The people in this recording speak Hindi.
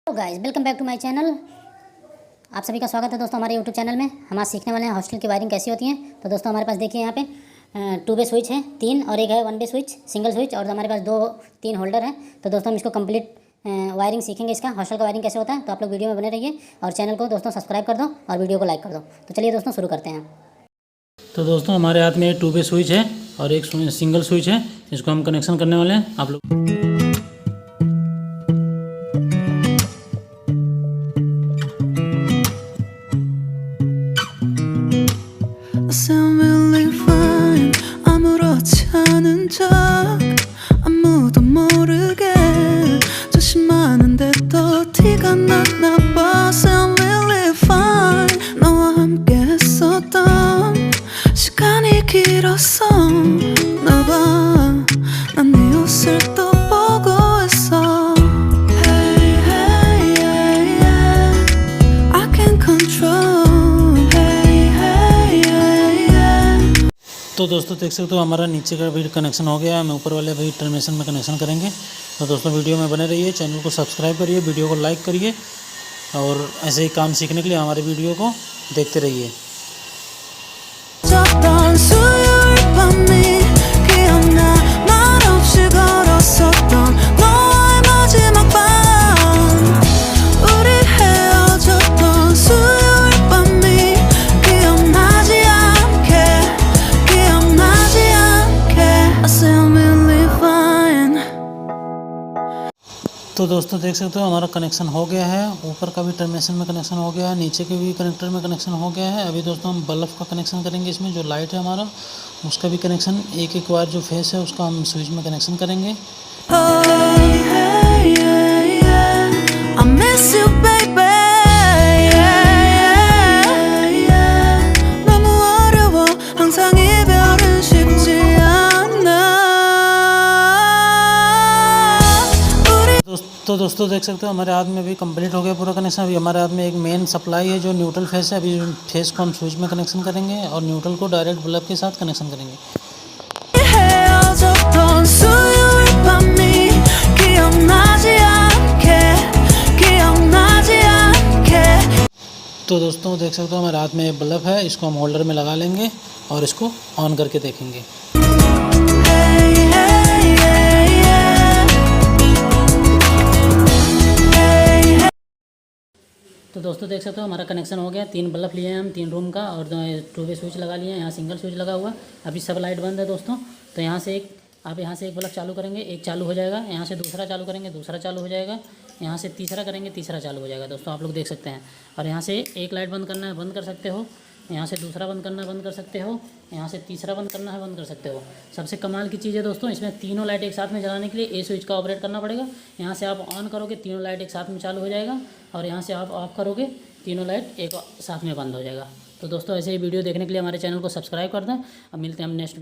तो guys welcome back to my channel. आप सभी का स्वागत है दोस्तों हमारे यूट्यूब चैनल में। हम आज सीखने वाले हैं हॉस्टल की वायरिंग कैसी होती है। तो दोस्तों हमारे पास देखिए यहाँ पे 2 वे स्विच है 3 और एक है 1 वे स्विच सिंगल स्विच और हमारे पास 2-3 होल्डर है। तो दोस्तों हम इसको कंप्लीट वायरिंग सीखेंगे, इसका हॉस्टल का वायरिंग कैसे होता है। तो आप लोग वीडियो में बने रहिए और चैनल को दोस्तों सब्सक्राइब कर दो और वीडियो को लाइक कर दो। तो चलिए दोस्तों शुरू करते हैं। तो दोस्तों हमारे हाथ में 2 वे स्विच है और एक सिंगल स्विच है, इसको हम कनेक्शन करने वाले हैं। आप लोग sound really fine. 아무렇지 않은 척 아무도 모르게 조심하는데 또 티가 났나 봐. Sound really fine. 너와 함께 했었던 시간이 길었어 나봐. 난 네 옷을 또 보고 있어. Hey, hey, yeah, yeah. I can control. तो दोस्तों देख सकते हो हमारा नीचे का भी कनेक्शन हो गया है, हम ऊपर वाले भी टर्मिनेशन में कनेक्शन करेंगे। तो दोस्तों वीडियो में बने रहिए, चैनल को सब्सक्राइब करिए, वीडियो को लाइक करिए और ऐसे ही काम सीखने के लिए हमारे वीडियो को देखते रहिए। तो दोस्तों देख सकते हो हमारा कनेक्शन हो गया है, ऊपर का भी टर्मिनेशन में कनेक्शन हो गया है, नीचे के भी कनेक्टर में कनेक्शन हो गया है। अभी दोस्तों हम बल्ब का कनेक्शन करेंगे, इसमें जो लाइट है हमारा उसका भी कनेक्शन एक एक बार जो फेस है उसका हम स्विच में कनेक्शन करेंगे। तो दोस्तों देख सकते हो हमारे हाथ में भी कंप्लीट हो गया पूरा कनेक्शन। अभी हमारे हाथ में एक मेन सप्लाई है जो न्यूट्रल फेस है, अभी फेस को हम स्विच में कनेक्शन करेंगे और न्यूट्रल को डायरेक्ट बल्ब के साथ कनेक्शन करेंगे। तो दोस्तों देख सकते हो हमारे हाथ में एक बल्ब है, इसको हम होल्डर में लगा लेंगे और इसको ऑन करके देखेंगे। तो दोस्तों देख सकते हो हमारा कनेक्शन हो गया, 3 बल्ब लिए हैं हम 3 रूम का और 2 वे स्विच लगा लिए हैं। यहाँ सिंगल स्विच लगा हुआ, अभी सब लाइट बंद है दोस्तों। तो यहाँ से एक बल्ब चालू करेंगे, एक चालू हो जाएगा। यहाँ से दूसरा चालू करेंगे, दूसरा चालू हो जाएगा। यहाँ से तीसरा करेंगे, तीसरा चालू हो जाएगा दोस्तों, आप लोग देख सकते हैं। और यहाँ से एक लाइट बंद करना है, बंद कर सकते हो। यहाँ से दूसरा बंद करना है, बंद कर सकते हो। यहाँ से तीसरा बंद करना है, बंद कर सकते हो। सबसे कमाल की चीज़ है दोस्तों, इसमें तीनों लाइट एक साथ में जलाने के लिए ए स्विच का ऑपरेट करना पड़ेगा। यहाँ से आप ऑन करोगे, तीनों लाइट एक साथ में चालू हो जाएगा और यहाँ से आप ऑफ करोगे, तीनों लाइट एक साथ में बंद हो जाएगा। तो दोस्तों ऐसे ही वीडियो देखने के लिए हमारे चैनल को सब्सक्राइब कर दें। अब मिलते हैं हम नेक्स्ट